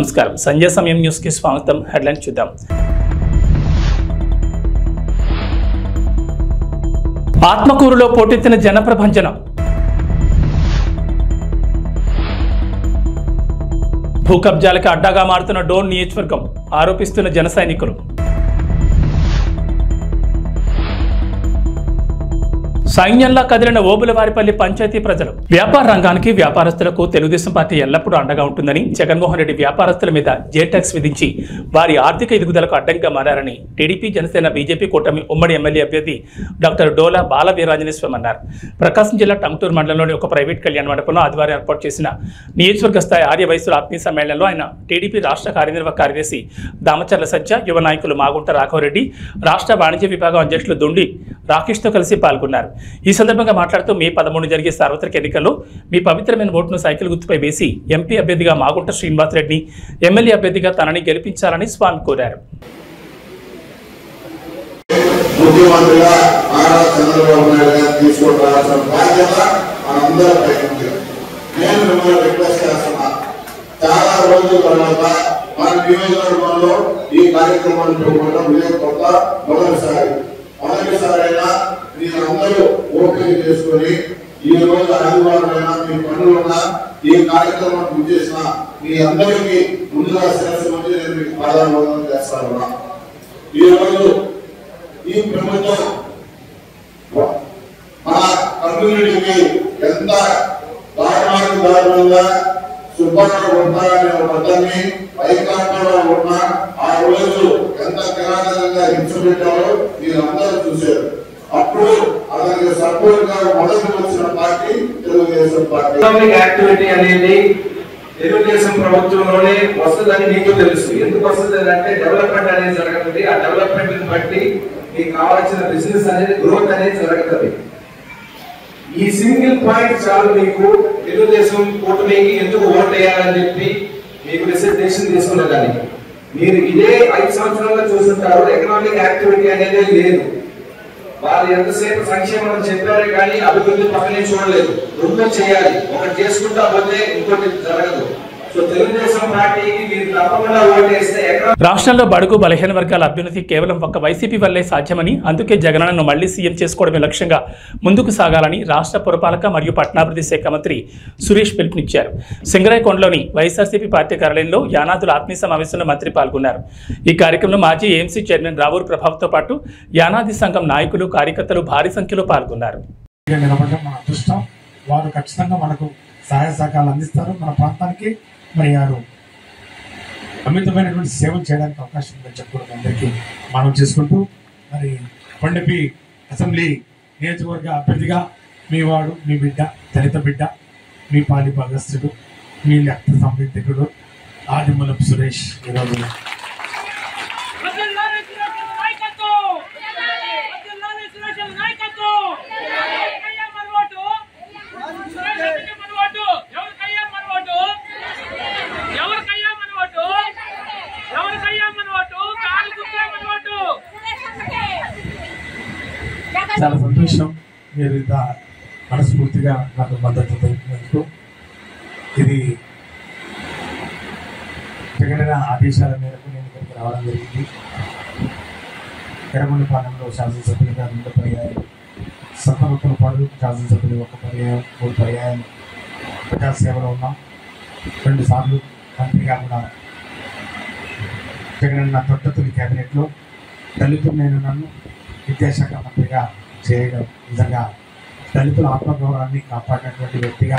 నమస్కారం. సంజయ్ సమయం న్యూస్ కి స్వాగతం. హెడ్లైన్ చూద్దాం. ఆత్మకూరులో పోటెత్తిన జనప్రభంజనం. భూ కబ్జాలకు అడ్డాగా మారుతున్న డోన్ నియోజకవర్గం ఆరోపిస్తున్న జన సైనికులు. సైన్యంలా కదిలిన ఓబులవారిపల్లి పంచాయతీ ప్రజలు. వ్యాపార రంగానికి వ్యాపారస్తులకు తెలుగుదేశం పార్టీ ఎల్లప్పుడూ అండగా ఉంటుందని, జగన్మోహన్ రెడ్డి వ్యాపారస్తుల మీద జేటాక్స్ విధించి వారి ఆర్థిక ఎదుగుదలకు అడ్డంగా మారారని టీడీపీ, జనసేన, బీజేపీ కూటమి ఉమ్మడి ఎమ్మెల్యే అభ్యర్థి డాక్టర్ డోలా బాల వీరాంజనేయ స్వామి అన్నారు. ప్రకాశం జిల్లా టంగుటూరు మండలంలోని ఒక ప్రైవేట్ కళ్యాణ మండపంలో ఆదివారం ఏర్పాటు చేసిన నియోజకవర్గ స్థాయి ఆర్య వయసుల ఆత్మీయ సమ్మేళనంలో ఆయన టీడీపీ రాష్ట్ర కార్యనిర్వాహక కార్యదర్శి దామచర్ల సత్య, యువ నాయకులు మాగుంట రాఘవరెడ్డి, రాష్ట్ర వాణిజ్య విభాగం అధ్యక్షులు దొండి రాకేష్తో కలిసి పాల్గొన్నారు. ఈ సందర్భంగా మాట్లాడుతూ మే 13 జరిగే సార్వత్రిక ఎన్నికల్లో మీ పవిత్రమైన ఓటును సైకిల్ గుర్తుపై వేసి ఎంపీ అభ్యర్థిగా మాగుంట శ్రీనివాసరెడ్డిని, ఎమ్మెల్యే అభ్యర్థిగా తనని గెలిపించాలని స్వామి కోరారు. మొదటిసారైనా మీరందరూ ఓపిక చేసుకుని ఈ రోజు ఆదివారమైనా మీ పనులున్నా ఈ కార్యక్రమం చేసిన మీ అందరికీ ముందుగా శిరస్సు వచ్చి నేను మీకు పాదాభివందనం చేస్తాను. ఈ రోజు ఈ ప్రభుత్వం మన కమ్యూనిటీకి ఎంత దారుణంగా సుబ్బారావు ఉంటారనే పద్ధతిని వైకాపాలో ఉన్న ఆ రోజు ఎంత కిరాతకంగా హింస పెట్టారో మీరందరూ చూశారు. అప్పుడు అతనికి సపోర్ట్ గా మొదటి వచ్చిన పార్టీ తెలుగుదేశం పార్టీ. యాక్టివిటీ అనేది తెలుగుదేశం ప్రభుత్వంలోనే వస్తుందని మీకు తెలుసు. ఎందుకు వస్తుంది అంటే డెవలప్మెంట్ అనేది జరుగుతుంది. ఆ డెవలప్మెంట్ బట్టి మీకు కావాల్సిన బిజినెస్ అనేది గ్రోత్ అనేది జరుగుతుంది. ఈ సింగిల్ పాయింట్ చాలు మీకు తెలుగుదేశం కూటమికి ఎందుకు ఓట్ వేయాలని చెప్పి మీకు డెసిషన్ తీసుకున్నదాన్ని. మీరు ఇదే 5 సంవత్సరాలుగా చూస్తుంటారు. ఎకనామిక్ యాక్టివిటీ అనేది లేదు. వాళ్ళు ఎంతసేపు సంక్షేమం చెప్పారే కానీ అభివృద్ధి పక్కనే చూడలేదు. రెండు చేయాలి, ఒకటి చేసుకుంటా పోతే ఇంకోటి జరగదు. రాష్ట్రంలో బడుగు బలహీన వర్గాల అభ్యున్నతి కేవలం ఒక్క వైసీపీ వల్లే సాధ్యమని, అందుకే జగనన్నను మళ్లీ సీఎం చేసుకోవడమే లక్ష్యంగా ముందుకు సాగాలని రాష్ట్ర పురపాలక మరియు పట్టణాభివృద్ధి శాఖ మంత్రి సురేష్ పిలుపునిచ్చారు. సింగరాయకొండలోని వైఎస్ఆర్సీపీ పార్టీ కార్యాలయంలో యానాదుల ఆత్మీయ సమావేశంలో మంత్రి పాల్గొన్నారు. ఈ కార్యక్రమంలో మాజీ ఏఎంసీ చైర్మన్ రావూరు ప్రభావ్తో పాటు యానాది సంఘం నాయకులు, కార్యకర్తలు భారీ సంఖ్యలో పాల్గొన్నారు. వారు ఖచ్చితంగా మనకు సహాయ సహకారాలు అందిస్తారు. మన ప్రాంతానికి మరి వారు అమితమైనటువంటి సేవలు చేయడానికి అవకాశం ఉందని చెప్పడం అందరికీ మనం చేసుకుంటూ, మరి కొండపి అసెంబ్లీ నియోజకవర్గ అభ్యర్థిగా మీ వాడు, మీ బిడ్డ, దళిత బిడ్డ, మీ పాలి భాగస్థుడు, మీ రక్త సంబంధికుడు ఆదిమూలపు సురేష్ ఈరోజు చాలా సంతోషం. మీరు ఇంత మనస్ఫూర్తిగా నాకు మద్దతు తెలిపినందుకు. ఇది జగనన్న ఆదేశాల మేరకు నేను ఇక్కడికి రావడం జరిగింది. ఎర్రగొండపాలెంలో శాసనసభ్యులుగా 2 పర్యాయాలు, సత్తనూతలపాడు శాసనసభ్యులు 1 పర్యాయం, 3 పర్యాయాలు ప్రజాసేవలో ఉన్నాం. 2 సార్లు మంత్రిగా కూడా జగనన్న తొట్టతుని క్యాబినెట్లో దళితులైన నన్ను విద్యాశాఖ మంత్రిగా చేయడం నిజంగా దళితుల ఆత్మగౌరవాన్ని కాపాడినటువంటి వ్యక్తిగా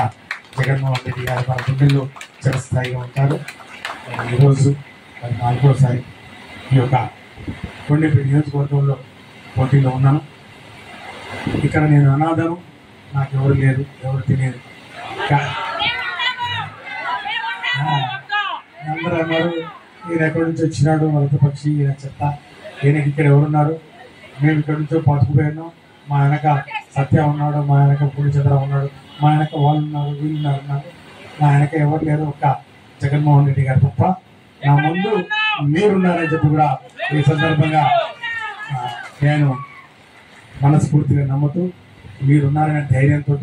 జగన్మోహన్ రెడ్డి గారు మన గుండెల్లో చిరస్థాయిగా ఉంటారు. ఈరోజు 4వసారి ఈ యొక్క కొండపి నియోజకవర్గంలో పోటీలో ఉన్నాను. ఇక్కడ నేను అనాథను, నాకు ఎవరు లేరు, ఎవరు తెలియదు. అందరూ అన్నారు ఈయన ఎక్కడి నుంచి వచ్చినాడు, వలస పక్షి, ఈయన చెత్త, ఈయనకి ఇక్కడ ఎవరున్నారు, మేము ఇక్కడి నుంచో పట్టుకుపోయాను, మా వెనక సత్య ఉన్నాడు, మా వెనక పూర్ణచంద్ర ఉన్నాడు, మా వెనక వాళ్ళు ఉన్నారు, వీళ్ళు ఉన్నారు, మా వెనక ఎవరు లేరు, ఒక్క జగన్మోహన్ రెడ్డి గారు తప్ప, నా ముందు మీరున్నారని చెప్పి కూడా ఈ సందర్భంగా నేను మనస్ఫూర్తిగా నమ్ముతూ, మీరున్నారనే ధైర్యంతో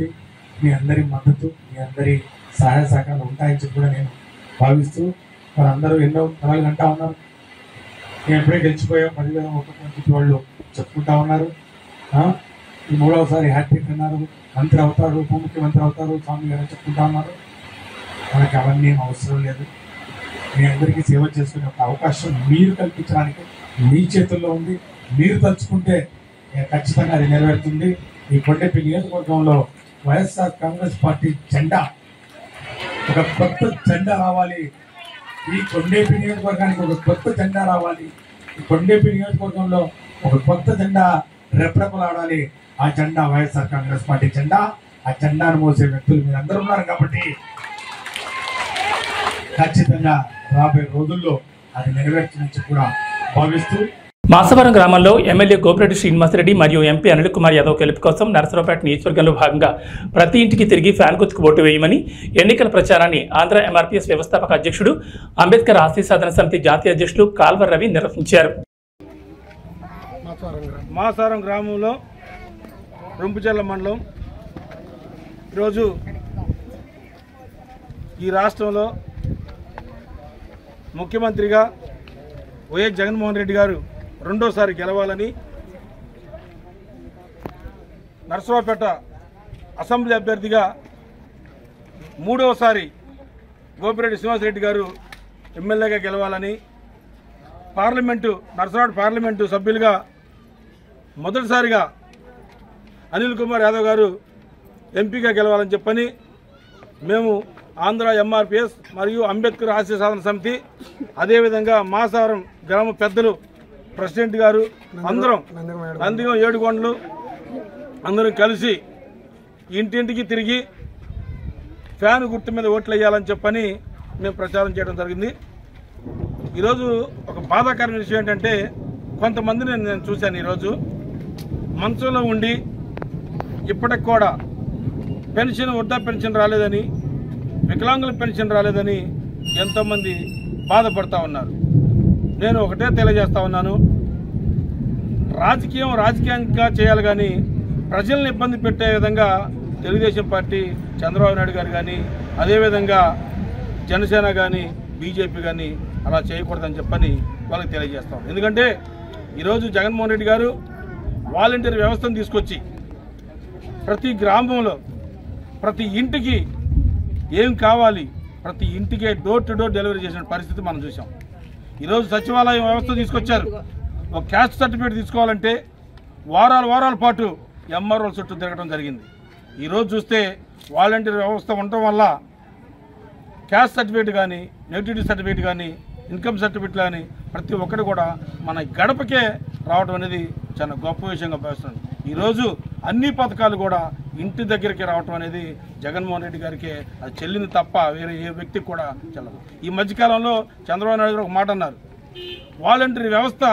మీ అందరి మద్దతు, మీ అందరి సహాయ సహకారాలు ఉంటాయని చెప్పి కూడా నేను భావిస్తూ వారందరూ ఎన్నో కళలు అంటా ఉన్నారు. నేను ఎప్పుడే గెలిచిపోయాం 10,000 ఒక్కొక్క వాళ్ళు చెప్పుకుంటా ఉన్నారు. ఈ 3వసారి హ్యాట్రిక్ అన్నారు, మంత్రి అవుతారు, ఉప ముఖ్యమంత్రి అవుతారు, స్వామి గారు చెప్పుకుంటా ఉన్నారు. మనకి అవన్నీ అవసరం లేదు. మీ అందరికీ సేవ చేసుకునే ఒక అవకాశం మీరు కల్పించడానికి మీ చేతుల్లో ఉంది. మీరు తలుచుకుంటే ఖచ్చితంగా అది నెరవేరుతుంది. ఈ కొండపల్లి నియోజకవర్గంలో వైఎస్ఆర్ కాంగ్రెస్ పార్టీ జెండా, ఒక కొత్త జెండా రావాలి. ఈ కొండపల్లి నియోజకవర్గానికి ఒక కొత్త జెండా రావాలి. ఈ కొండపల్లి నియోజకవర్గంలో ఒక కొత్త జెండా రెపరెపలాడాలి. ఆ జెండా వైఎస్ఆర్ కాంగ్రెస్ పార్టీ జెండా. ఆ జెండాను మోసే వ్యక్తులు మీరు అందరూ ఉన్నారు కాబట్టి ఖచ్చితంగా రాబోయే రోజుల్లో అది నెరవేర్చని కూడా భావిస్తూ మాసవరం గ్రామంలో ఎమ్మెల్యే గోపిరెడ్డి శ్రీనివాసరెడ్డి మరియు ఎంపీ అనిల్ కుమార్ యాదవ్ గెలుపు కోసం నరసరావుపేట నియోజకవర్గంలో భాగంగా ప్రతి ఇంటికి తిరిగి ఫ్యాన్ గుర్తుకు ఓటు వేయమని ఎన్నికల ప్రచారాన్ని ఆంధ్ర ఎంఆర్పీఎస్ వ్యవస్థాపక అధ్యక్షుడు, అంబేద్కర్ ఆశయ సాధన సమితి జాతీయ అధ్యక్షులు కాల్వర్ రవి నిర్వహించారు. మాసారం గ్రామంలో రొంపుచెర్ల మండలం ఈరోజు ఈ రాష్ట్రంలో ముఖ్యమంత్రిగా వైఎస్ జగన్మోహన్ రెడ్డి గారు రెండోసారి గెలవాలని నరసరావుపేట అసెంబ్లీ అభ్యర్థిగా మూడవసారి గోపిరెడ్డి శ్రీనివాసరెడ్డి గారు ఎమ్మెల్యేగా గెలవాలని, నరసరావుపేట పార్లమెంటు సభ్యులుగా మొదటిసారిగా అనిల్ కుమార్ యాదవ్ గారు ఎంపీగా గెలవాలని చెప్పని మేము ఆంధ్ర ఎంఆర్పీఎస్ మరియు అంబేద్కర్ ఆశయ సాధన సమితి, అదేవిధంగా మాసారం గ్రామ పెద్దలు, ప్రెసిడెంట్ గారు అందరం నందిగం 7 కొండలు అందరం కలిసి ఇంటింటికి తిరిగి ఫ్యాన్ గుర్తు మీద ఓట్లు వేయాలని చెప్పని మేము ప్రచారం చేయడం జరిగింది. ఈరోజు ఒక బాధాకరమైన విషయం ఏంటంటే, కొంతమందిని నేను చూశాను. ఈరోజు మంచంలో ఉండి ఇప్పటికి కూడా వృద్ధా పెన్షన్ రాలేదని, వికలాంగుల పెన్షన్ రాలేదని ఎంతోమంది బాధపడతా ఉన్నారు. నేను ఒకటే తెలియజేస్తా ఉన్నాను, రాజకీయంగా చేయాలి కానీ ప్రజల్ని ఇబ్బంది పెట్టే విధంగా తెలుగుదేశం పార్టీ, చంద్రబాబు నాయుడు గారు కానీ, అదేవిధంగా జనసేన కానీ, బీజేపీ కానీ అలా చేయకూడదని చెప్పని వాళ్ళకి తెలియజేస్తాం. ఎందుకంటే ఈరోజు జగన్మోహన్ రెడ్డి గారు వాలంటీర్ వ్యవస్థను తీసుకొచ్చి ప్రతి గ్రామంలో ప్రతి ఇంటికి ఏం కావాలి ప్రతి ఇంటికే డోర్ టు డోర్ డెలివరీ చేసిన పరిస్థితి మనం చూసాం. ఈరోజు సచివాలయం వ్యవస్థ తీసుకొచ్చారు. ఒక క్యాస్ట్ సర్టిఫికేట్ తీసుకోవాలంటే వారాల పాటు ఎంఆర్ఓల చుట్టూ తిరగడం జరిగింది. ఈరోజు చూస్తే వాలంటీర్ వ్యవస్థ ఉండటం వల్ల క్యాస్ట్ సర్టిఫికేట్ కానీ, నెగిటివిటీ సర్టిఫికేట్ కానీ, ఇన్కమ్ సర్టిఫికేట్ కానీ ప్రతి ఒక్కరు కూడా మన గడపకే రావడం అనేది చాలా గొప్ప విషయంగా భావిస్తున్నాను. ఈరోజు అన్ని పథకాలు కూడా ఇంటి దగ్గరికి రావటం అనేది జగన్మోహన్ రెడ్డి గారికి అది చెల్లింది తప్ప వేరే ఏ వ్యక్తికి కూడా చెల్లదు. ఈ మధ్యకాలంలో చంద్రబాబు నాయుడు గారు ఒక మాట అన్నారు, వాలంటీర్ వ్యవస్థ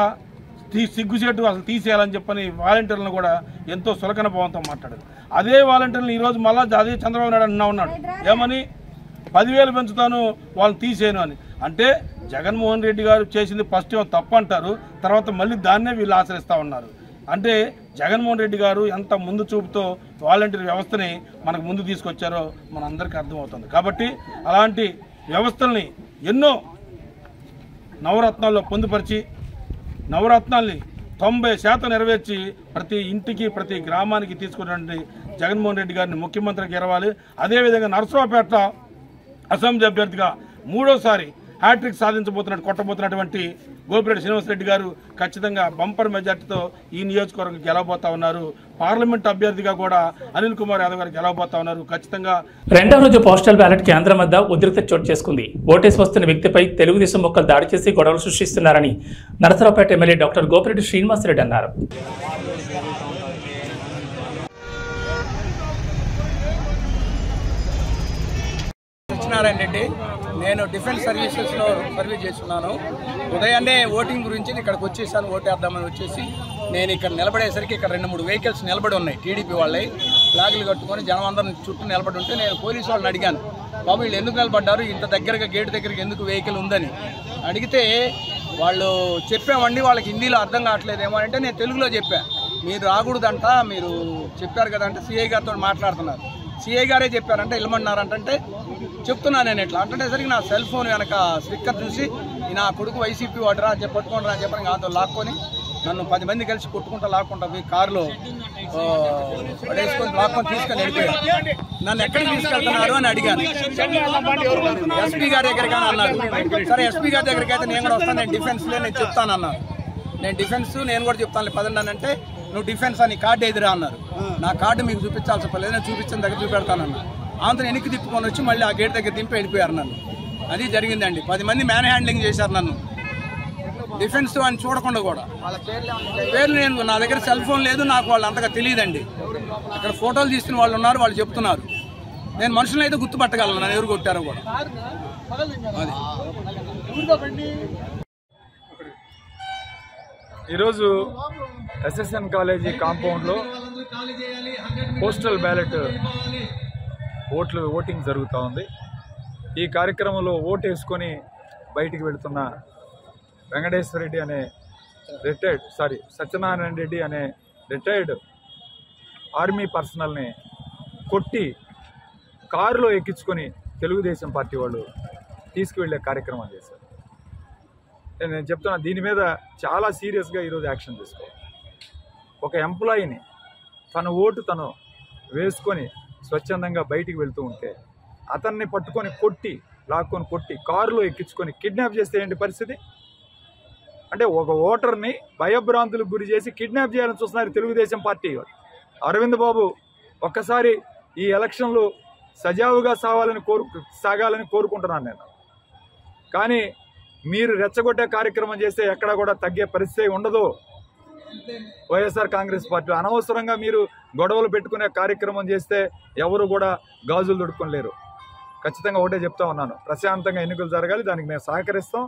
సిగ్గుచేటు అసలు తీసేయాలని చెప్పని వాలంటీర్లను కూడా ఎంతో సులకన భావంతో మాట్లాడారు. అదే వాలంటీర్లను ఈరోజు మళ్ళా అదే చంద్రబాబు నాయుడు ఉన్నాడు, ఏమని 10,000 పెంచుతాను వాళ్ళని తీసేయను అని. అంటే జగన్మోహన్ రెడ్డి గారు చేసింది ఫస్ట్ ఏమో తప్పు అంటారు, తర్వాత మళ్ళీ దాన్నే వీళ్ళు ఆచరిస్తూ ఉన్నారు. అంటే జగన్మోహన్ రెడ్డి గారు ఎంత ముందు చూపుతో వాలంటీర్ వ్యవస్థని మనకు ముందు తీసుకొచ్చారో మనందరికీ అర్థమవుతుంది. కాబట్టి అలాంటి వ్యవస్థల్ని ఎన్నో నవరత్నాల్లో పొందుపరిచి నవరత్నాల్ని 90% నెరవేర్చి ప్రతి ఇంటికి ప్రతి గ్రామానికి తీసుకున్నటువంటి జగన్మోహన్ రెడ్డి గారిని ముఖ్యమంత్రికి గెలవాలి. అదేవిధంగా నరసరావుపేట అసెంబ్లీ అభ్యర్థిగా మూడోసారి హ్యాట్రిక్ కొట్టబోతున్నటువంటి గోపిరెడ్డి శ్రీనివాసరెడ్డి గారు ఖచ్చితంగా బంపర్ మెజార్టీతో ఈ నియోజకవర్గం గెలవబోతా ఉన్నారు. పార్లమెంట్ అభ్యర్థిగా కూడా అనిల్ కుమార్ యాదవ్ గారు గెలవబోతా ఉన్నారు. ఖచ్చితంగా రెండవ రోజు పోస్టల్ బ్యాలెట్ కేంద్రం వద్ద ఉద్రిక్తత చోటు చేసుకుంది. ఓటేసి వస్తున్న వ్యక్తిపై తెలుగుదేశం మొక్కలు దాడి చేసి గొడవలు సృష్టిస్తున్నారని నరసరావుపేట ఎమ్మెల్యే డాక్టర్ గోపిరెడ్డి శ్రీనివాసరెడ్డి అన్నారు. రెడ్డి, నేను డిఫెన్స్ సర్వీసెస్లో సర్వీస్ చేస్తున్నాను. ఉదయాన్నే ఓటింగ్ గురించి ఇక్కడికి వచ్చేసాను. ఓటేద్దామని వచ్చేసి నేను ఇక్కడ నిలబడేసరికి ఇక్కడ 2-3 వెహికల్స్ నిలబడి ఉన్నాయి. టీడీపీ వాళ్ళవి ఫ్లాగులు కట్టుకొని జనం అందరం చుట్టూ నిలబడి ఉంటే నేను పోలీసు వాళ్ళని అడిగాను, బాబు వీళ్ళు ఎందుకు నిలబడ్డారు, ఇంత దగ్గరగా గేటు దగ్గరికి ఎందుకు వెహికల్ ఉందని అడిగితే వాళ్ళు చెప్పామండి, వాళ్ళకి హిందీలో అర్థం కావట్లేదేమో అంటే నేను తెలుగులో చెప్పాను. మీరు రాకూడదంట, మీరు చెప్పారు కదా అంటే సిఐ గారితో మాట్లాడుతున్నారు. సిఐ గారే చెప్పారంటే వెళ్ళమన్నారంటే చెప్తున్నా నేను ఇట్లా అంటుండేసరికి నా సెల్ ఫోన్ వెనక స్టిక్కర్ చూసి నా కొడుకు వైసీపీ వాడరా అని చెప్పి పట్టుకుంటారా అని చెప్పని నాతో లాక్కొని నన్ను 10 మంది కలిసి కొట్టుకుంటా లాక్కుంటా పోయి కారులో పడేసుకొని లాక్కొని తీసుకొని వెళ్ళిపోయారు. నన్ను ఎక్కడికి తీసుకెళ్తున్నారు అని అడిగాను. ఎస్పీ గారి దగ్గరికి అని అన్నారు. సరే ఎస్పీ గారి దగ్గరికి అయితే నేను కూడా వస్తాను, నేను డిఫెన్స్లో నేను చెప్తానన్నాను. నేను డిఫెన్స్ నేను కూడా చెప్తాను పదండి అంటే నువ్వు డిఫెన్స్ అని కార్డు ఎదురా అన్నారు. నా కార్డు మీకు చూపించాల్సి పర్లేదు, నేను చూపించిన దగ్గర చూపెడతానన్నా. ఆంధ్ర వెనక్కి తిప్పుకొని వచ్చి మళ్ళీ ఆ గేట్ దగ్గర దింపి వెళ్ళిపోయారు నన్ను. అది జరిగిందండి. 10 మంది మ్యాన్ హ్యాండ్లింగ్ చేశారు నన్ను, డిఫెన్స్ అని చూడకుండా కూడా. పేర్లు నేను నా దగ్గర సెల్ ఫోన్ లేదు, నాకు వాళ్ళు అంతగా తెలియదండి. ఇక్కడ ఫోటోలు తీస్తున్న వాళ్ళు ఉన్నారు, వాళ్ళు చెప్తున్నారు. నేను మనుషులను అయితే గుర్తుపట్టగలను నన్ను ఎవరు కొట్టారో కూడా. అది ఈరోజు ఎస్ఎస్ఎన్ కాలేజీ కాంపౌండ్లో పోస్టల్ బ్యాలెట్ ఓటింగ్ జరుగుతూ ఉంది. ఈ కార్యక్రమంలో ఓటు వేసుకొని బయటికి వెళుతున్న వెంకటేశ్వర రెడ్డి అనే సత్యనారాయణ రెడ్డి అనే రిటైర్డ్ ఆర్మీ పర్సనల్ని కొట్టి కారులో ఎక్కించుకొని తెలుగుదేశం పార్టీ వాళ్ళు తీసుకువెళ్ళే కార్యక్రమం చేశారు. నేను చెప్తున్నా, దీని మీద చాలా సీరియస్గా ఈరోజు యాక్షన్ తీసుకోవాలి. ఒక ఎంప్లాయీని తన ఓటు తను వేసుకొని స్వచ్ఛందంగా బయటికి వెళ్తూ ఉంటే అతన్ని పట్టుకొని లాక్కొని కొట్టి కారులో ఎక్కించుకొని కిడ్నాప్ చేస్తే ఏంటి పరిస్థితి? అంటే ఒక ఓటర్ని భయభ్రాంతులకు గురి చేసి కిడ్నాప్ చేయాలని చూస్తున్నారు తెలుగుదేశం పార్టీ. అరవింద్ బాబు ఒక్కసారి ఈ ఎలక్షన్లు సజావుగా సాగాలని కోరుకుంటున్నాను నేను. కానీ మీరు రెచ్చగొట్టే కార్యక్రమం చేస్తే ఎక్కడా కూడా తగ్గే పరిస్థితి ఉండదు. వైఎస్ఆర్ కాంగ్రెస్ పార్టీ అనవసరంగా మీరు గొడవలు పెట్టుకునే కార్యక్రమం చేస్తే ఎవరు కూడా గాజులు దొడుకోలేరు. ఖచ్చితంగా ఒకటే చెప్తా ఉన్నాను, ప్రశాంతంగా ఎన్నికలు జరగాలి, దానికి మేము సహకరిస్తాం.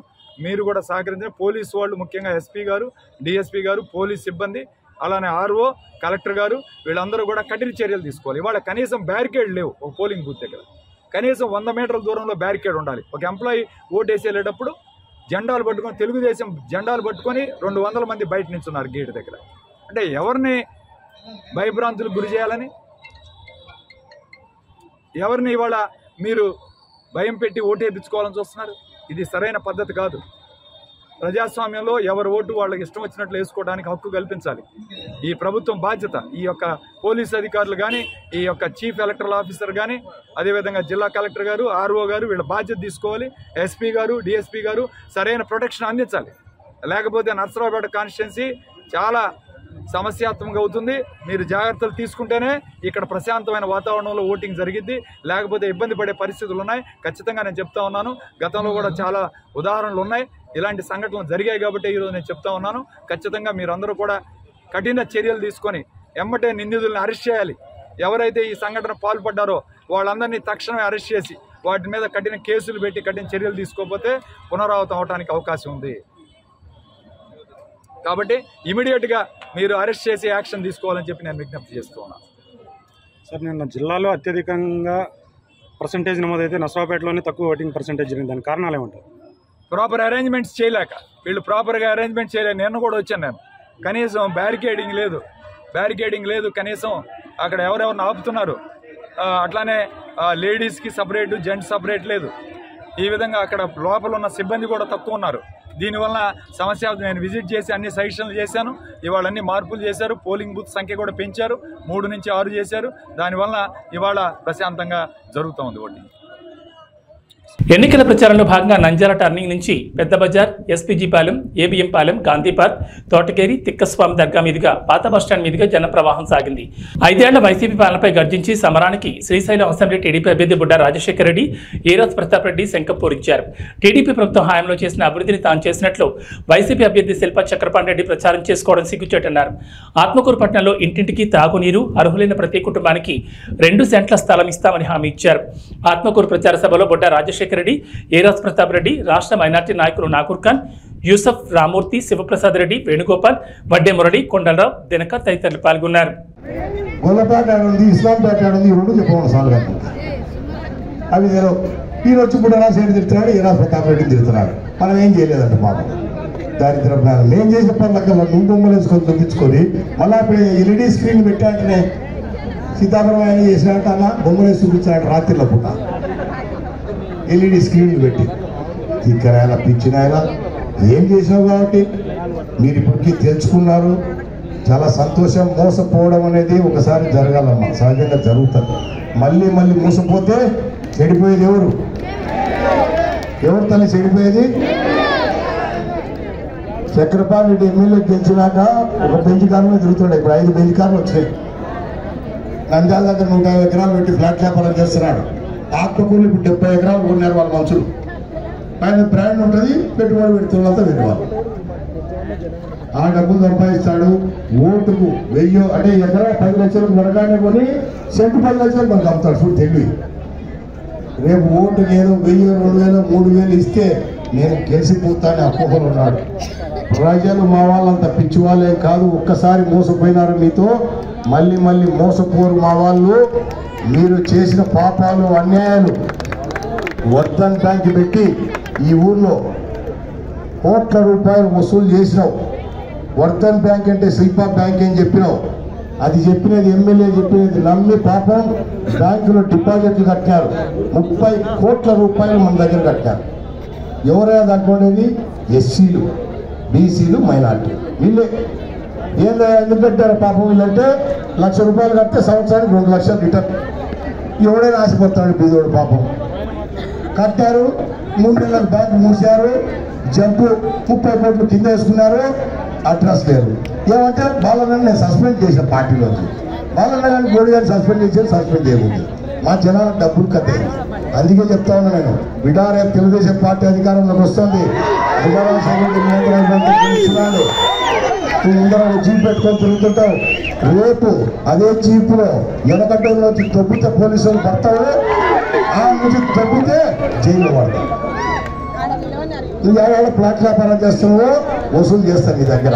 మీరు కూడా సహకరించిన పోలీసు వాళ్ళు, ముఖ్యంగా ఎస్పీ గారు, డిఎస్పీ గారు, పోలీస్ సిబ్బంది, అలానే ఆర్ఓ, కలెక్టర్ గారు, వీళ్ళందరూ కూడా కఠిన చర్యలు తీసుకోవాలి. ఇవాళ కనీసం బ్యారికేడ్ లేవు ఒక పోలింగ్ బూత్ దగ్గర. కనీసం 100 మీటర్ల దూరంలో బ్యారికేడ్ ఉండాలి. ఒక ఎంప్లాయీ ఓటేసి వెళ్ళేటప్పుడు జెండాలు పట్టుకొని, తెలుగుదేశం జెండాలు పట్టుకొని 200 మంది బయట నిల్చున్నారు గేట్ దగ్గర. అంటే ఎవరిని భయభ్రాంతులకు గురి చేయాలని, ఎవరిని ఇవాళ మీరు భయం పెట్టి ఓటేపించుకోవాలని చూస్తున్నారు? ఇది సరైన పద్ధతి కాదు. ప్రజాస్వామ్యంలో ఎవరి ఓటు వాళ్ళకి ఇష్టం వచ్చినట్లు వేసుకోవడానికి హక్కు కల్పించాలి. ఈ ప్రభుత్వం బాధ్యత. ఈ యొక్క పోలీస్ అధికారులు కానీ, ఈ యొక్క చీఫ్ ఎలక్టరల్ ఆఫీసర్ కానీ, అదేవిధంగా జిల్లా కలెక్టర్ గారు, ఆర్ఓ గారు వీళ్ళ బాధ్యత తీసుకోవాలి. ఎస్పీ గారు, డిఎస్పీ గారు సరైన ప్రొటెక్షన్ అందించాలి. లేకపోతే నర్సరావుపేట కాన్స్టిట్యున్సీ చాలా సమస్యాత్మకంగా అవుతుంది. మీరు జాగ్రత్తలు తీసుకుంటేనే ఇక్కడ ప్రశాంతమైన వాతావరణంలో ఓటింగ్ జరిగిద్ది, లేకపోతే ఇబ్బంది పడే పరిస్థితులు ఉన్నాయి. ఖచ్చితంగా నేను చెప్తా ఉన్నాను, గతంలో కూడా చాలా ఉదాహరణలు ఉన్నాయి, ఇలాంటి సంఘటనలు జరిగాయి కాబట్టి ఈరోజు నేను చెప్తా ఉన్నాను. ఖచ్చితంగా మీరందరూ కూడా కఠిన చర్యలు తీసుకొని ఎమ్మటే నిందితులను అరెస్ట్ చేయాలి. ఎవరైతే ఈ సంఘటన పాల్పడ్డారో వాళ్ళందరినీ తక్షణమే అరెస్ట్ చేసి వాటి మీద కఠిన కేసులు పెట్టి కఠిన చర్యలు తీసుకోకపోతే పునరావృతం అవడానికి అవకాశం ఉంది. కాబట్టి ఇమీడియట్గా మీరు అరెస్ట్ చేసి యాక్షన్ తీసుకోవాలని చెప్పి నేను విజ్ఞప్తి చేస్తూ ఉన్నాను. సార్, నిన్న జిల్లాలో అత్యధికంగా పర్సంటేజ్ నమోదైతే నర్సరావుపేటలోనే తక్కువ ఓటింగ్ పర్సంటేజ్ జరిగింది. దానికి కారణాలు ఏమంటారు? ప్రాపర్ అరేంజ్మెంట్స్ చేయలేక, వీళ్ళు ప్రాపర్గా అరేంజ్మెంట్ చేయలేక. నిన్న కూడా వచ్చాను నేను, కనీసం బ్యారికేడింగ్ లేదు, కనీసం అక్కడ ఎవరెవరిని ఆపుతున్నారు. అట్లానే లేడీస్కి సపరేటు, జెంట్స్ సపరేట్ లేదు. ఈ విధంగా అక్కడ లోపల ఉన్న సిబ్బంది కూడా తక్కువ ఉన్నారు. దీనివల్ల సమస్య. నేను విజిట్ చేసి అన్ని సజెషన్లు చేశాను. ఇవాళ అన్ని మార్పులు చేశారు. పోలింగ్ బూత్ సంఖ్య కూడా పెంచారు, 3 నుంచి 6 చేశారు. దానివల్ల ఇవాళ ప్రశాంతంగా జరుగుతూ ఉంది ఓటింగ్. ఎన్నికల ప్రచారంలో భాగంగా నంద్యాల టర్నింగ్ నుంచి పెద్ద బజార్, SPG Palem, ABM Palem, Gandhi park, Thotakeri, Tikkaswamy దర్గా మీదుగా పాత బస్టాండ్ మీదుగా జన ప్రవాహం సాగింది. 5 ఏళ్ల వైసీపీ పాలనపై గర్జించి సమరానికి శ్రీశైలం అసెంబ్లీ టీడీపీ అభ్యర్థి బుడ్డా రాజశేఖర రెడ్డి, ఏరాజ్ ప్రతాప్ రెడ్డి శంఖపూరించారు. టీడీపీ ప్రభుత్వం హయాంలో చేసిన అభివృద్ధిని తాను చేసినట్లు వైసీపీ అభ్యర్థి శిల్పా చక్రపాణి రెడ్డి ప్రచారం చేసుకోవడం సిగ్గుచేటన్నారు. ఆత్మకూరు పట్టణంలో ఇంటింటికి తాగునీరు, అర్హులైన ప్రతి కుటుంబానికి 2 సెంట్ల స్థలం ఇస్తామని హామీ ఇచ్చారు. ఆత్మకూరు ప్రచార సభలో బుడ్డా రాజశేఖర రెడ్డి, ఏరాజ్ ప్రతాప్ రెడ్డి, రాష్ట్ర మైనార్టీ నాయకులు నాకూర్ ఖాన్, యూసఫ్, రామూర్తి, శివప్రసాద్ రెడ్డి, వేణుగోపాల్, వడ్డే మురళి, కొండలరావు, దినక తదితరులు పాల్గొన్నారు. అవి ఈయన వచ్చి కూడా రాజశేఖర్ తిడుతున్నాడు, ఏరాజ్ ప్రతాప్ రెడ్డిని తిడుతున్నాడు. మనం ఏం చేయలేదంట పాపం. దారిద్ర్యం నేను చేసే పనులకల్లా నువ్వు బొమ్మలు వేసుకొని తగ్గించుకొని మళ్ళీ అప్పుడు ఎల్ఈడి స్క్రీన్ పెట్టాకనే సీతారామయ్య చేసినట్టు అన్న బొమ్మలు వేసి చూపించాడు రాత్రిలో పూట. ఎల్ఈడి స్క్రీన్లు పెట్టి తిక్కరాయల పిచ్చినాయన ఏం చేసినావు కాబట్టి మీరు ఇప్పటికీ తెలుసుకున్నారు. చాలా సంతోషం. మోసపోవడం అనేది ఒకసారి జరగాలమ్మా, సహజంగా జరుగుతుంది. మళ్ళీ మళ్ళీ మోసపోతే చెడిపోయేది ఎవరు? ఎవరు తన చెడిపోయేది? చక్రపాణి రెడ్డి ఎమ్మెల్యే గెలిచినాక ఒక బెంచ్ కారులో తిరుగుతాడు. ఇప్పుడు 5 బెంచ్ కార్లు వచ్చాయి. నంద్యాల దగ్గర 150 ఎకరాలు పెట్టి ఫ్లాట్ వ్యాపారం చేస్తున్నాడు. ఆత్మకూరులు ఇప్పుడు 70 ఎకరాలు కొన్నారు వాళ్ళ మనుషులు. ఆయన బ్రాండ్ ఉంటుంది, పెట్టుబడి పెడుతున్నంత వేరే వాళ్ళు. ఆ డబ్బులు సంపాదిస్తాడు. ఓటుకు 1000 అంటే ఎకరా 10 లక్షలకు కొనగానే కొని సెంటు 10 లక్షలకు మనకు అమ్ముతాడు. చూడు తెలివి. రేపు ఓటుకు ఏదో 1000, 2000, 3000 ఇస్తే నేను గెలిచిపోతాను అపోహలు ఉన్నాడు. ప్రజలు మా వాళ్ళంత పిచ్చి వాళ్ళేం కాదు. ఒక్కసారి మోసపోయినారు మీతో, మళ్ళీ మళ్ళీ మోసపోరు మా వాళ్ళు. మీరు చేసిన పాపాలు అన్యాయాలు వర్ధన్ బ్యాంక్ పెట్టి ఈ ఊర్లో కోట్ల రూపాయలు వసూలు చేసినావు. వర్ధన్ బ్యాంక్ అంటే శిల్పా బ్యాంక్ అని చెప్పినావు. అది చెప్పినది ఎమ్మెల్యే చెప్పినది నమ్మి పాపం బ్యాంకులో డిపాజిట్లు కట్టినారు. 30 కోట్ల రూపాయలు మన దగ్గర కట్టారు. ఎవరైనా దాంట్లోనేది ఎస్సీలు, బీసీలు, మైనార్టీ వీళ్ళే. ఏందా ఎందుకు కట్టారు పాపం వీళ్ళంటే 1,00,000 రూపాయలు కడితే సంవత్సరానికి 2 లక్షలు రిటర్న్. ఎవడైనా ఆశపడతాడు బీదోడు పాపం. కట్టారు, 3 నెలలకు బ్యాంకు మూసారు. జంపు 30 కోట్లు కింద వేసుకున్నారు. అడ్రస్ లేదు. ఏమంటే బాలన్న నేను సస్పెండ్ చేసిన పార్టీలోకి. బాలన్న కానీ గోడి గారిని సస్పెండ్ చేసేది సస్పెండ్ చేయకూడదు. మా జనాలకు డబ్బులు కట్టే. అందుకే చెప్తా ఉన్నా నేను, బిడారే తెలుగుదేశం పార్టీ అధికారంలోకి వస్తుంది. నువ్వు ముందర జీప్ పెట్టుకొని తిరుగుతుంటావు. రేపు అదే జీపులో ఎనకడ్డంలోంచి తొబ్బితే పోలీసులు పడతావు. ఆ నుంచి తొబ్బితే జైల్లో పడతావు. నువ్వు ఎవరైనా ప్లాట్ వ్యాపారం చేస్తున్నావో వసూలు చేస్తాను నీ దగ్గర.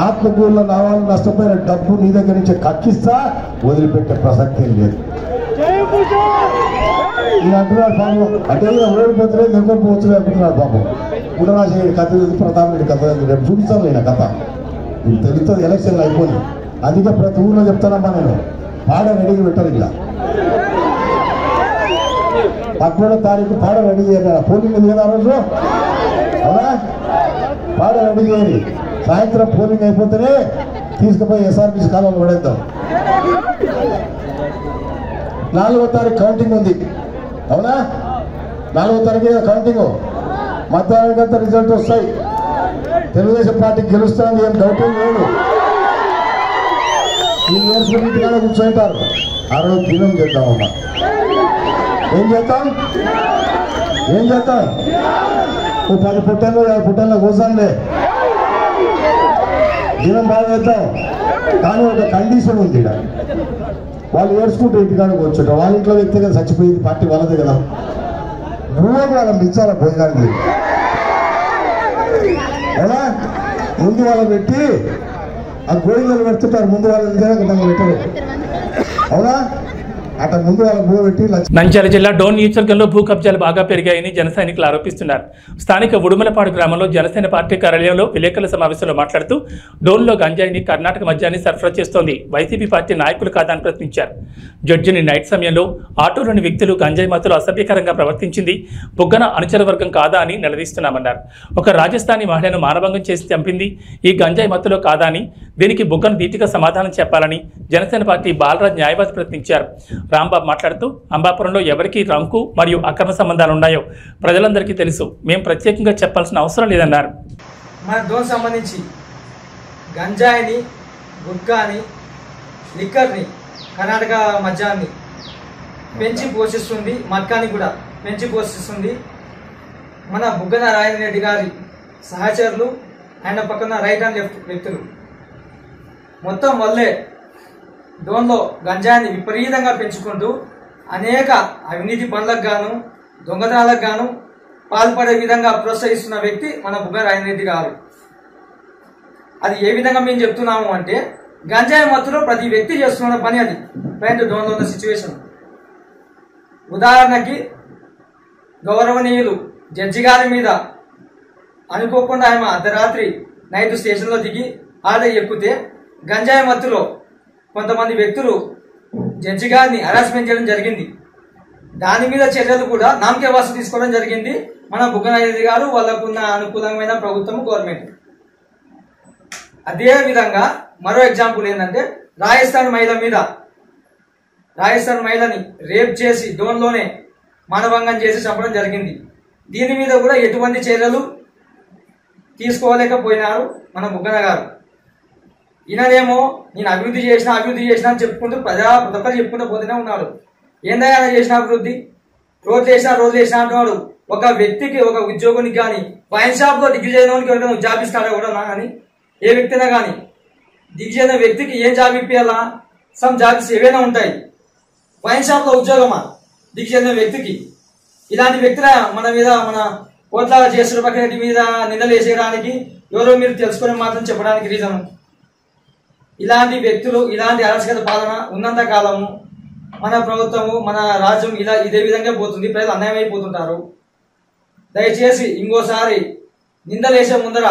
ఆత్మకూరులో నా వాళ్ళు నష్టపోయిన డబ్బు నీ దగ్గర నుంచి కక్కిస్తా, వదిలిపెట్టే ప్రసక్తి లేదు. నేను అంటున్నాడు పాపం, అంటే ఓడిపోతులే దగ్గర పోతులే అనుకుంటున్నాడు పాపం. గుణరాజు కథ ప్రతాప్ రెడ్డి కథ రేపు చూపిస్తాను నేను కథ. నీకు తెలుస్తుంది ఎలక్షన్లు అయిపోయి. అందుకే ప్రతి ఊళ్ళో చెప్తానమ్మా నేను, పాడ రెడీగా పెట్టారు. ఇలా 11వ తారీఖు పాడ రెడీ చేయాలి. పోలింగ్ ఉంది కదా ఆ రోజు, అవునా? పాడ రెడీ చేయాలి. సాయంత్రం పోలింగ్ అయిపోతేనే తీసుకుపోయి ఎస్ఆర్పీసీ కాలంలో పడేద్దాం. 4వ తారీఖు కౌంటింగ్ ఉంది, అవునా? 4వ తారీఖు కౌంటింగ్. మధ్యాహ్నానికంతా రిజల్ట్ వస్తాయి. తెలుగుదేశం పార్టీ గెలుస్తుంది, ఏం డౌట్ లేదు. ఈ నేర్చుకుని కూర్చుంటారు. ఆ రోజు దినం చేద్దామమ్మా. ఏం చేద్దాం? ఏం చేద్దాం? 10 పుట్టల్లో 5 పుట్టల్లో కూర్చోండి. దినం బాగా చేద్దాం. కానీ ఒక కండిషన్ ఉంది. ఇక్కడ వాళ్ళు ఏడ్చుకుంటూ ఇంటికాడికి వచ్చుట. వాళ్ళ ఇంట్లో వ్యక్తి కదా చచ్చిపోయింది, పార్టీ వాళ్ళదే కదా. నువ్వు వాళ్ళని పిలిచారా భోజనానికి? అవునా? ముందు వాళ్ళని పెట్టి ఆ గోయిలు పెడుతుంటారు. ముందు వాళ్ళని పెట్టరు, అవునా? అట్లా ముందు వాళ్ళ భూ పెట్టి. నంద్యాల జిల్లా డోన్ నియోజకవర్గంలో భూ కబ్జాలు బాగా పెరిగాయని జన సైనికులు ఆరోపిస్తున్నారు. స్థానిక ఉడుమలపాడు గ్రామంలో జనసేన పార్టీ కార్యాలయంలో విలేకరుల సమావేశంలో మాట్లాడుతూ డోన్లో గంజాయిని కర్ణాటక మద్యాన్ని సరఫరా చేస్తోంది వైసీపీ పార్టీ నాయకులు కాదని ప్రశ్నించారు. జడ్జిని నైట్ సమయంలో ఆటోలోని వ్యక్తులు గంజాయి మత్తులో అసభ్యకరంగా ప్రవర్తించింది బుగ్గన అనుచర వర్గం కాదా అని నిలదీస్తున్నామన్నారు. ఒక రాజస్థానీ మహిళను మానభంగం చేసి చంపింది ఈ గంజాయి మత్తులో కాదా అని, దీనికి బుగ్గన ధీటుగా సమాధానం చెప్పాలని జనసేన పార్టీ బాలరాజ్ న్యాయవాది ప్రశ్నించారు. రాంబాబు మాట్లాడుతూ అంబాపురంలో ఎవరికి రంకు మరియు అక్రమ సంబంధాలు ఉన్నాయో ప్రజలందరికీ తెలుసు, మేము ప్రత్యేకంగా చెప్పాల్సిన అవసరం లేదన్నారు. మన డోన్ సంబంధించి గంజాయిని, గుట్కాని, లిక్కర్ని, కర్ణాటక మద్యాన్ని పెంచి పోషిస్తుంది, మట్కాని కూడా పెంచి పోషిస్తుంది మన బుగ్గన రాజేంద్ర రెడ్డి గారి సహచరులు, ఆయన పక్కన రైట్ అండ్ లెఫ్ట్ వ్యక్తులు. మొత్తం వల్లే డోన్లో గంజాయిని విపరీతంగా పెంచుకుంటూ అనేక అవినీతి పనులకు గాను, దొంగతనాలకు గాను పాల్పడే విధంగా ప్రోత్సహిస్తున్న వ్యక్తి మన బుగ్గన రాజేంద్ర రెడ్డి గారు. అది ఏ విధంగా మేము చెప్తున్నాము అంటే, గంజాయి మత్తులో ప్రతి వ్యక్తి చేస్తున్న పని అది ప్రజెంట్ డోన్లో ఉన్న సిచ్యువేషన్. ఉదాహరణకి గౌరవనీయులు జడ్జి గారి మీద అనుకోకుండా ఆమె అర్ధరాత్రి నైట్ స్టేషన్లో దిగి ఆర్డర్ ఎక్కితే గంజాయి మత్తులో కొంతమంది వ్యక్తులు జడ్జి గారిని హరాస్మెంట్ చేయడం జరిగింది. దాని మీద చర్యలు కూడా నామకే వాసు తీసుకోవడం జరిగింది మన బుగ్గనారెడ్డి గారు, వాళ్ళకున్న అనుకూలమైన ప్రభుత్వం గవర్నమెంట్. అదే విధంగా మరో ఎగ్జాంపుల్ ఏంటంటే రాజస్థాన్ మహిళని రేప్ చేసి డోన్లోనే మానభంగం చేసి చంపడం జరిగింది. దీని మీద కూడా ఎటువంటి చర్యలు తీసుకోలేకపోయినారు మన బుగ్గన గారు. ఈయననేమో నేను అభివృద్ధి చేసిన అని చెప్పుకుంటూ ప్రతి ఒక్కరు చెప్పుకుంటూ పోతూనే ఉన్నాడు. ఏందయ్యా చేసిన అభివృద్ధి? రోజు చేసిన అంటున్నాడు. ఒక వ్యక్తికి, ఒక ఉద్యోగునికి కానీ వైన్ షాప్ లో డిగ్రీ చేయడానికి ఎవరైనా జాబ్ ఇస్తాడా కూడా కానీ, ఏ వ్యక్తినా కానీ డిగ్రీ చేయని వ్యక్తికి ఏం జాబ్ ఇప్పియాలా? సమ్ జాబ్స్ ఏవైనా ఉంటాయి. వైన్ షాప్ లో ఉద్యోగమా డిగ్రీ చేయని వ్యక్తికి? ఇలాంటి వ్యక్తుల మన మీద, మన కోట్ల జేసూరు పక్కన మీద నిందలు వేసేయడానికి ఎవరో మీరు తెలుసుకునే మాత్రం చెప్పడానికి రీజన్. ఇలాంటి వ్యక్తులు, ఇలాంటి అరాచక పాలన ఉన్నంత కాలము మన ప్రభుత్వము, మన రాజ్యం ఇదే విధంగా పోతుంది. ప్రజలు అన్యాయం అయిపోతుంటారు. దయచేసి ఇంకోసారి నిందలేసే ముందర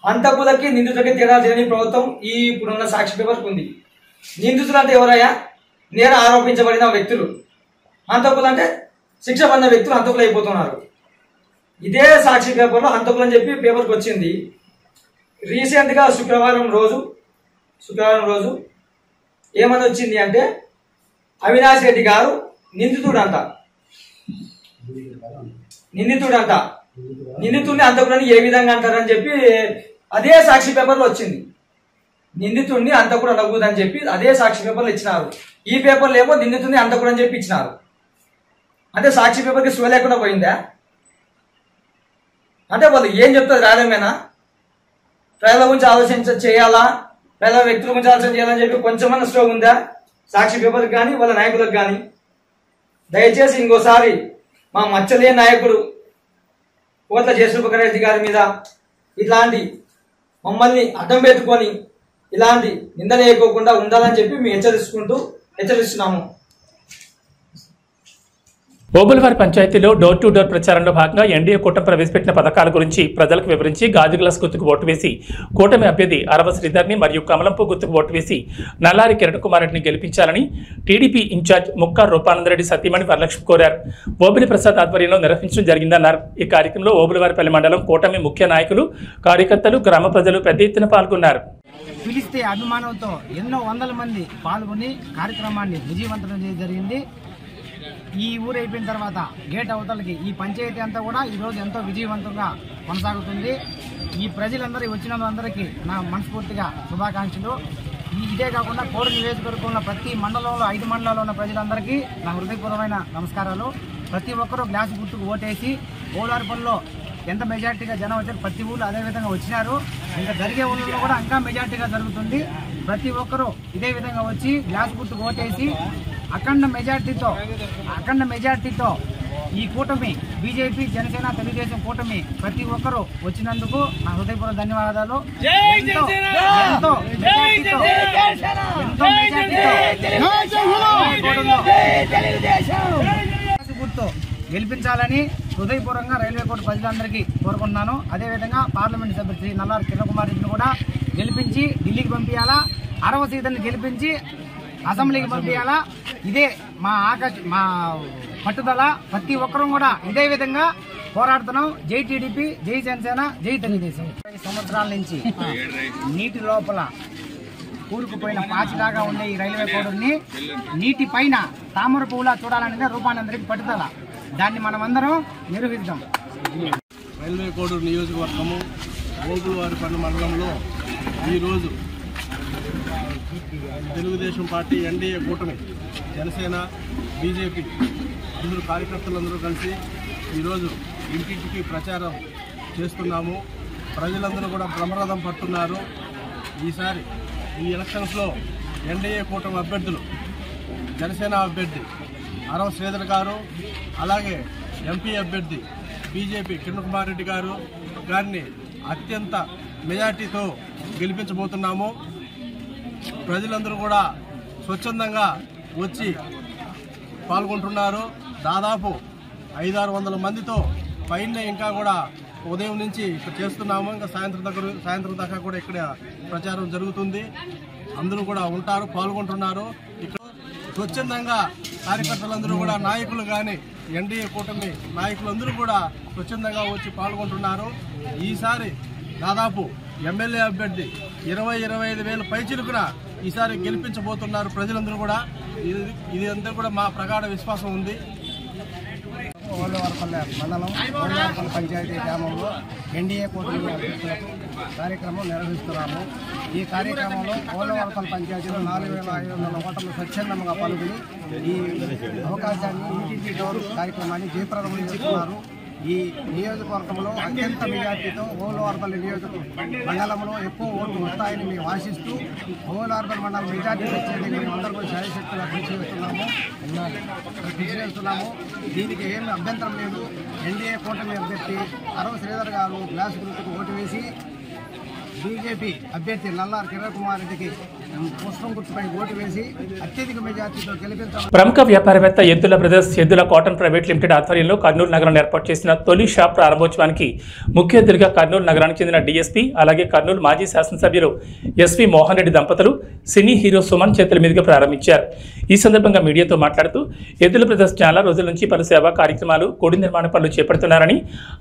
హంతకులకి నిందితులకి తేడా తెలియని ప్రభుత్వం ఈ ఇప్పుడున్న సాక్షి పేపర్కి ఉంది. నిందితులు అంటే ఎవరయ్యా? నేర ఆరోపించబడిన వ్యక్తులు. హంతకులు అంటే శిక్ష పొందిన వ్యక్తులు హంతకులు అయిపోతున్నారు. ఇదే సాక్షి పేపర్లో హంతకులు అని చెప్పి పేపర్కి వచ్చింది. రీసెంట్ గా శుక్రవారం రోజు ఏమని వచ్చింది అంటే అవినాష్ రెడ్డి గారు నిందితుడంట. నిందితుడిని హంతకులని ఏ విధంగా అంటారని చెప్పి అదే సాక్షి పేపర్లో వచ్చింది. నిందితుడిని హంతకుడు అనకూడదని చెప్పి అదే సాక్షి పేపర్లో ఇచ్చినారు. ఈ పేపర్లో ఏమో నిందితుడిని హంతకుడు అని చెప్పి ఇచ్చినారు. అంటే సాక్షి పేపర్కి స్లో లేకుండా పోయిందా? అంటే వాళ్ళు ఏం చెప్తారు? రాయడమేనా? ప్రజల గురించి చేయాలా, ప్రజల వ్యక్తుల గురించి ఆలోచన చేయాలని చెప్పి కొంచెమన్నా స్లో ఉందా సాక్షి పేపర్కి కానీ వాళ్ళ నాయకులకు కానీ? దయచేసి ఇంకోసారి మా మచ్చలే నాయకుడు కోట్ల జేసూరు గారి మీద ఇట్లాంటి మమ్మల్ని అడ్డం పెట్టుకొని ఇలాంటి నిందలు వేయకోకుండా ఉండాలని చెప్పి మేము హెచ్చరిస్తున్నాము. ఓబులవారి పంచాయతీలో డోర్ టు డోర్ ప్రచారంలో భాగంగా ఎన్డీఏ కూటమి ప్రవేశపెట్టిన పథకాల గురించి ప్రజలకు వివరించి గాజు గ్లాస్ గుర్తుకు ఓటు వేసి కూటమి అభ్యర్థి అరవ శ్రీధర్ని మరియు కమలంపు గుర్తుకు ఓటు వేసి నల్లారి కిరణ్ కుమార్ రెడ్డిని గెలిపించాలని టీడీపీ ఇన్ఛార్జ్ ముక్కా రూపానందరెడ్డి సతీమణి వరలక్ష్మి కోరారు. ఓబులి ప్రసాద్ ఆధ్వర్యంలో నిర్వహించడం జరిగిందన్నారు. ఈ కార్యక్రమంలో ఓబులవారిపల్లి మండలం కూటమి ముఖ్య నాయకులు, కార్యకర్తలు, గ్రామ ప్రజలు పెద్ద ఎత్తున పాల్గొన్నారు. పిలిస్తే అభిమానంతో ఎన్నో వందల మంది పాల్గొని కార్యక్రమాన్ని విజయవంతం చేయడం జరిగింది. ఈ ఊరు అయిపోయిన తర్వాత గేట్ అవతలకి ఈ పంచాయతీ అంతా కూడా ఈరోజు ఎంతో విజయవంతంగా కొనసాగుతుంది. ఈ ప్రజలందరూ వచ్చిన అందరికీ నా మనస్ఫూర్తిగా శుభాకాంక్షలు. ఇదే కాకుండా కోరు నియోజకవర్గంలో ప్రతి మండలంలో 5 మండలాల్లో ఉన్న ప్రజలందరికీ నా హృదయపూర్వమైన నమస్కారాలు. ప్రతి ఒక్కరూ గ్లాసు గుర్తుకు ఓటేసి ఓలార్పల్లో ఎంత మెజార్టీగా జనం వచ్చారు, ప్రతి ఊళ్ళో అదేవిధంగా వచ్చినారు. ఇంకా జరిగే ఊళ్ళో కూడా ఇంకా మెజార్టీగా జరుగుతుంది. ప్రతి ఒక్కరూ ఇదే విధంగా వచ్చి గ్లాసు గుర్తుకు ఓటేసి అఖండ మెజార్టీతో ఈ కూటమి బీజేపీ, జనసేన, తెలుగుదేశం కూటమి ప్రతి ఒక్కరూ వచ్చినందుకు నా హృదయపూర్వక ధన్యవాదాలు. గుర్తు గెలిపించాలని హృదయపూర్వకంగా రైల్వే కోర్టు ప్రజలందరికీ కోరుకుంటున్నాను. అదేవిధంగా పార్లమెంట్ సభ్యులు శ్రీ నల్లారి కిరణ్ కుమార్ రెడ్డిని కూడా గెలిపించి ఢిల్లీకి పంపించాలా, అరవ సీట్లను గెలిపించి అసెంబ్లీకి పంపించాలా. ఇదే మా పట్టుదల. ప్రతి ఒక్కరూ కూడా ఇదే విధంగా పోరాడుతున్నాం. జై టీడీపీ, జై జనసేన, జై తెలుగుదేశం. 5 సంవత్సరాల నుంచి నీటి లోపల కూరుకుపోయిన పాచిలాగా ఉండే ఈ రైల్వే కోడూరుని నీటి పైన తామర పువ్వులా చూడాలనేది రూపానందరికి పట్టుదల. దాన్ని మనమందరం నిర్వహిద్దాం. రైల్వే కోడూరు నియోజకవర్గము ఓబులవారిపల్లి మండలంలో ఈరోజు తెలుగుదేశం పార్టీ, ఎన్డీఏ కూటమి, జనసేన, బీజేపీ అందరూ కార్యకర్తలందరూ కలిసి ఈరోజు ఇంటింటికి ప్రచారం చేస్తున్నాము. ప్రజలందరూ కూడా బ్రహ్మరథం పడుతున్నారు. ఈసారి ఈ ఎలక్షన్స్లో ఎన్డీఏ కూటమి అభ్యర్థులు, జనసేన అభ్యర్థి అరవ శ్రీధర్ గారు, అలాగే ఎంపీ అభ్యర్థి బీజేపీ కిరణ్ కుమార్ రెడ్డి గారిని అత్యంత మెజార్టీతో గెలిపించబోతున్నాము. ప్రజలందరూ కూడా స్వచ్ఛందంగా వచ్చి పాల్గొంటున్నారు. దాదాపు 500-600 మందితో పైన ఇంకా కూడా ఉదయం నుంచి ఇక్కడ చేస్తున్నాము. ఇంకా సాయంత్రం దాకా కూడా ఇక్కడ ప్రచారం జరుగుతుంది. అందరూ కూడా ఉంటారు, పాల్గొంటున్నారు. ఇక్కడ స్వచ్ఛందంగా కార్యకర్తలందరూ కూడా నాయకులు కానీ ఎన్డీఏ కూటమి నాయకులందరూ కూడా స్వచ్ఛందంగా వచ్చి పాల్గొంటున్నారు. ఈసారి దాదాపు ఎమ్మెల్యే అభ్యర్థి 20-25 వేల పైచిలుకున ఈసారి గెలిపించబోతున్నారు ప్రజలందరూ కూడా. ఇది అంతా కూడా మా ప్రగాఢ విశ్వాసం ఉంది. ఓళ్ళవరపల్లె మండలం ఓళ్ళవరపల్లె పంచాయతీ గ్రామంలో ఎన్డీఏ కూటమి అభ్యర్థులకు కార్యక్రమం నిర్వహిస్తున్నాము. ఈ కార్యక్రమంలో ఓళ్ళవరపల్లె పంచాయతీలో 4,500 ఓటర్లు స్వచ్ఛందంగా పాల్గొని ఈ అవకాశాన్ని ఇంటింటి డోర్ కార్యక్రమాన్ని జయప్రదం చేసుకున్నారు. ఈ నియోజకవర్గంలో అత్యంత మెజార్టీతో ఓళ్ళవరపల్లి నియోజకవర్గం మండలంలో ఎక్కువ ఓట్లు వస్తాయని మేము ఆశిస్తూ ఓళ్ళవరపల్లి మండలం మెజార్టీ వచ్చేది మేము అందరూ కూడా శాయశక్తులు కృషి చేస్తున్నాము. దీనికి ఏమి అభ్యంతరం లేదు. ఎన్డీఏ కూటమి అభ్యర్థి అరవ శ్రీధర్ గారు గ్లాస్ గుర్తుకు ఓటు వేసి బీజేపీ అభ్యర్థి నల్లారి కిరణ్ కుమార్ రెడ్డికి పుష్పం గుర్తుపై ఓటు వేసి అత్యధిక మెజార్టీతో గెలిపించారు. ప్రముఖ వ్యాపారవేత్త ఎద్దుల బ్రదర్స్ ఎద్దుల కాటన్ ప్రైవేట్ లిమిటెడ్ ఆధ్వర్యంలో కర్నూలు నగరంలో ఏర్పాటు చేసిన తొలి షాప్ ప్రారంభోత్సవానికి ముఖ్య అతిథిగా కర్నూలు నగరానికి చెందిన డీఎస్పీ అలాగే కర్నూలు మాజీ శాసనసభ్యులు ఎస్వి మోహన్ రెడ్డి దంపతులు సినీ హీరో సుమన్ చేతుల మీదుగా ప్రారంభించారు. ఈ సందర్భంగా మీడియాతో మాట్లాడుతూ ఎద్దుల బ్రదర్స్ చాలా రోజుల నుంచి పలు సేవా కార్యక్రమాలు, గుడి నిర్మాణ పనులు చేపడుతున్నారని,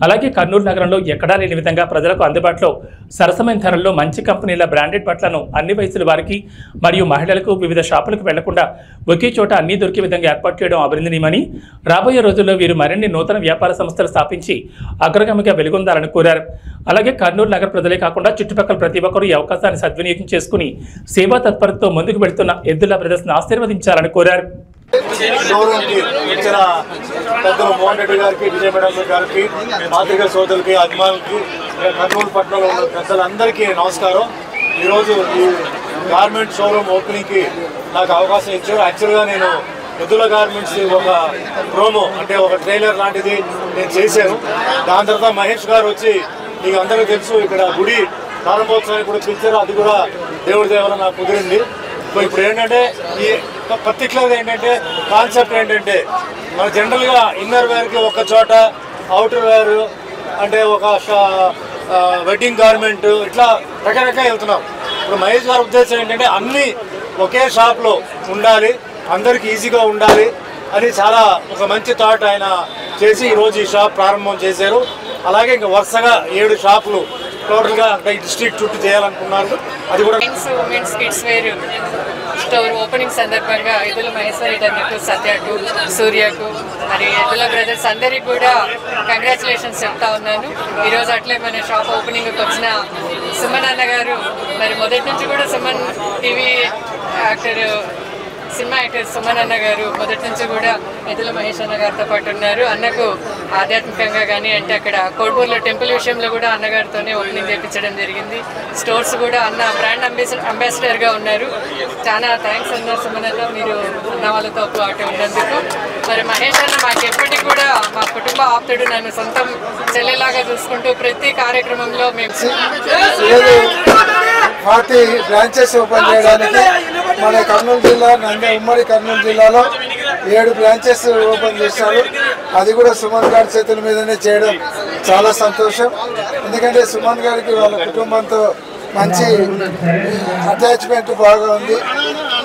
అలాగే కర్నూలు నగరంలో ఎక్కడా లేని విధంగా ప్రజలకు అందుబాటులో సరసమైన ధరల్లో మంచి కంపెనీల బ్రాండెడ్ బట్టలను అన్ని వయసుల వారికి మరియు మహిళలకు వివిధ షాపులకు వెళ్లకుండా ఒకే చోట అన్ని దొరికే విధంగా ఏర్పాటు చేయడం అభినందనీయమని, రాబోయే రోజుల్లో వీరు మరిన్ని నూతన వ్యాపార సంస్థలు స్థాపించి అగ్రగామిగా వెలుగొందాలని కోరారు. అలాగే కర్నూలు నగర ప్రజలే కాకుండా చుట్టుపక్కల ప్రతి ఒక్కరూ ఈ అవకాశాన్ని సద్వినియోగం చేసుకుని సేవా తత్పరతతో ముందుకు వెళ్తున్న ఎద్దుల బ్రదర్స్ను ఆశీర్వదించాలని కోరారు. ఇచ్చిన పెద్దలు మోహన్ రెడ్డి గారికి, విజయ మేడం గారికి, పాత్రికా సోదరులకి, అభిమానులకి, కర్నూలు పట్టణంలో ఉన్న పెద్దలందరికీ నమస్కారం. ఈరోజు ఈ గార్మెంట్ షోరూమ్ ఓపెనింగ్కి నాకు అవకాశం ఇచ్చారు. యాక్చువల్గా నేను ఎద్దుల గార్మెంట్స్ ఒక ప్రోమో అంటే ఒక ట్రైలర్ లాంటిది నేను చేశాను. దాని తర్వాత మహేష్ గారు వచ్చి మీకు అందరికీ తెలుసు ఇక్కడ గుడి ప్రారంభోత్సవానికి కూడా పిలిచారు. అది కూడా దేవుడి దేవర నాకు కుదిరింది. ఇప్పుడు ఏంటంటే ఈ పర్టికులర్గా ఏంటంటే కాన్సెప్ట్ ఏంటంటే మన జనరల్గా ఇన్నర్ వేర్కి ఒక చోట, అవుటర్ వేర్ అంటే ఒక వెడ్డింగ్ గార్మెంట్ ఇట్లా రకరకాల వెళ్తున్నాం. ఇప్పుడు మహేష్ గారి ఉద్దేశం ఏంటంటే అన్నీ ఒకే షాప్లో ఉండాలి, అందరికి ఈజీగా ఉండాలి అని చాలా ఒక మంచి థాట్ ఆయన చేసి ఈరోజు ఈ షాప్ ప్రారంభం చేశారు. అలాగే ఇంకా వరుసగా 7 షాపులు టోటల్గా ఈ డిస్ట్రిక్ట్ చుట్టూ చేయాలనుకున్నారు. అది కూడా women's kids wear store opening సందర్భంగా ఎద్దుల మహేశ్వర్ రెడ్డి అన్నకు, సత్యకు, సూర్యకు, మరి ఎద్దుల బ్రదర్స్ అందరికీ కూడా కంగ్రాచులేషన్స్ చెప్తా ఉన్నాను. ఈరోజు అట్లే మన షాప్ ఓపెనింగ్కి వచ్చిన సుమన్ అన్న గారు, మరి మొదటి నుంచి కూడా Suman TV actor, cinema actor Suman అన్న గారు మొదటి నుంచి కూడా ఎద్దుల మహేష్ అన్న గారితో పాటు ఉన్నారు. అన్నకు ఆధ్యాత్మికంగా కానీ అంటే అక్కడ కోడ్పూర్లో టెంపుల్ విషయంలో కూడా అన్నగారితోనే ఓపెనింగ్ చేయించడం జరిగింది. స్టోర్స్ కూడా అన్న బ్రాండ్ అంబాసిడర్గా ఉన్నారు. చాలా థ్యాంక్స్ అన్న సుమన్ అన్న, మీరు అన్న వాళ్ళతో పాటు ఉన్నందుకు. మరి మహేష్ అన్న మాకు ఎప్పటికీ కూడా మా కుటుంబ ఆప్తుడు, నన్ను సొంతం చెల్లెలాగా చూసుకుంటూ ప్రతి కార్యక్రమంలో మేము 40 బ్రాంచెస్ ఓపెన్ చేయడానికి మన కర్నూలు జిల్లా ఉమ్మడి కర్నూలు జిల్లాలో 7 బ్రాంచెస్ ఓపెన్ చేశారు. అది కూడా సుమన్ గారి చేతుల మీదనే చేయడం చాలా సంతోషం. ఎందుకంటే సుమన్ గారికి వాళ్ళ కుటుంబంతో మంచి అటాచ్మెంట్ బాగా ఉంది.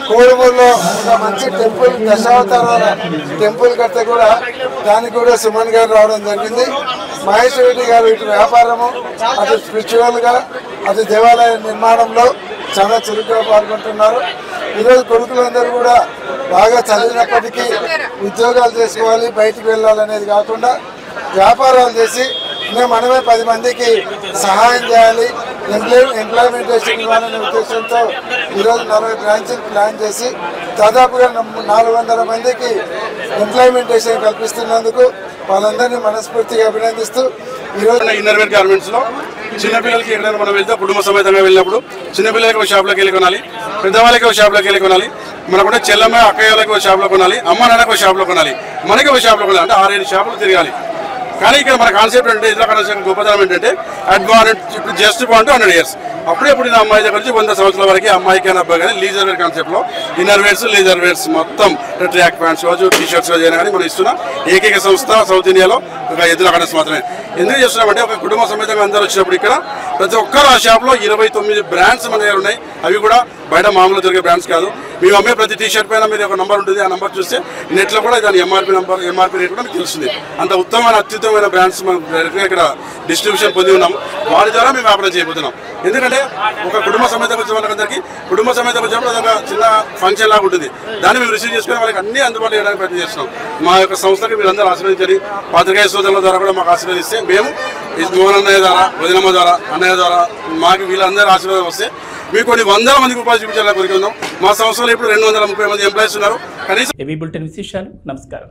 కోడుమూరులో ఒక మంచి టెంపుల్, దశావతారాల టెంపుల్ కడితే కూడా దానికి కూడా సుమన్ గారు రావడం జరిగింది. మహేష్ రెడ్డి గారు ఇటు వ్యాపారము, అటు స్పిరిచువల్గా, అటు దేవాలయ నిర్మాణంలో చాలా చురుకుగా పాల్గొంటున్నారు. ఈరోజు కొడుకులందరూ కూడా బాగా చదివినప్పటికీ ఉద్యోగాలు చేసుకోవాలి, బయటికి వెళ్ళాలనేది కాకుండా వ్యాపారాలు చేసి మనమే 10 మందికి సహాయం చేయాలి, ఎంప్లాయ్మెంటేషన్ ఇవ్వాలనే ఉద్దేశంతో ఈరోజు 40 బ్రాంచ్లు ప్లాన్ చేసి దాదాపుగా 400 మందికి ఎంప్లాయ్మెంటేషన్ కల్పిస్తున్నందుకు వాళ్ళందరినీ మనస్ఫూర్తిగా అభినందిస్తూ ఈరోజు ఇన్నర్వేర్ గార్మెంట్స్లో చిన్నపిల్లలకి ఎక్కడైనా మనం వెళ్తే కుటుంబ సమేతంగా వెళ్ళినప్పుడు చిన్నపిల్లలకి ఒక షాప్లోకి వెళ్ళి కొనాలి, పెద్దవాళ్ళకి ఒక షాప్లోకి వెళ్ళి కొనాలి, మనకుంటే చెల్లమ్మ అక్కయ్యలకి ఒక షాప్లో కొనాలి, అమ్మ నాన్నకి ఒక షాప్లో కొనాలి, మనకి ఒక షాప్లో కొనాలి. అంటే 6-7 షాపులు తిరగాలి. కానీ ఇక్కడ మన కాన్సెప్ట్ అంటే ఇతర కనెక్షన్ గొప్పతనం ఏంటంటే అడ్వాన్స్ ఇప్పుడు జస్ట్ బాగుంటే 100 years అప్పుడే పుట్టిన అమ్మాయి దగ్గర నుంచి 100 సంవత్సరాల వరకు అమ్మాయి కానీ అబ్బాయి కానీ లీజర్ వేర్ కాన్సెప్ట్లో ఇన్నర్ వేర్స్, లేజర్ వేర్స్ మొత్తం ట్రాక్ ప్యాంట్స్ కావచ్చు, టీ-షర్ట్స్ అయినా కానీ మనం ఇస్తున్న ఏకైక సంస్థ సౌత్ ఇండియాలో ఒక ఎద్దుల కనెక్స్ మాత్రమే. ఎందుకు చేస్తున్నామంటే ఒక కుటుంబ సమేతంగా అందరూ వచ్చినప్పుడు ఇక్కడ ప్రతి ఒక్కరు ఆ షాప్లో 29 బ్రాండ్స్ మన దగ్గర ఉన్నాయి. అవి కూడా బయట మామూలు దొరికే బ్రాండ్స్ కాదు. మేము అమ్మే ప్రతి టీ షర్ట్ పైన మీరు ఒక నంబర్ ఉంటుంది. ఆ నంబర్ చూస్తే నెట్లో కూడా దాని ఎంఆర్పీ రేట్ కూడా మీకు తెలుస్తుంది. అంత ఉత్తమమైన అత్యుత్తమైన బ్రాండ్స్ మనం ఇక్కడ డిస్ట్రిబ్యూషన్ పొంది ఉన్నాం. వారి ద్వారా మేము వ్యాపారం చేయబోతున్నాం. ఎందుకంటే ఒక కుటుంబ సమేతంగా వచ్చే వాళ్ళందరికీ కుటుంబ సమేతంగా వచ్చినప్పుడు అదొక చిన్న ఫంక్షన్ లాగా ఉంటుంది. దాన్ని మేము రిసీవ్ చేసుకుని వాళ్ళకి అన్ని అందుబాటులో చేయడానికి ప్రయత్నం చేస్తున్నాం. మా యొక్క సంస్థకి మీరందరూ ఆశీర్వదించాలి. పాత్రికేయ సోదరుల ద్వారా కూడా మాకు ఆశీర్వదిస్తే మేము మోహన్ అన్నయ్య ద్వారా, వదినమ్మ ద్వారా, అన్నయ్య ద్వారా మాకు వీళ్ళందరూ ఆశీర్వాదం వస్తే మీకు కొన్ని 100 మందికి ఉపాధి చూపించాలని కోరుకుందాం. మా సంస్థలో ఇప్పుడు 230 మంది ఎంప్లాయీస్ ఉన్నారు. కనీసం ఏవీ బులెటిన్ విశేషాలు. నమస్కారం.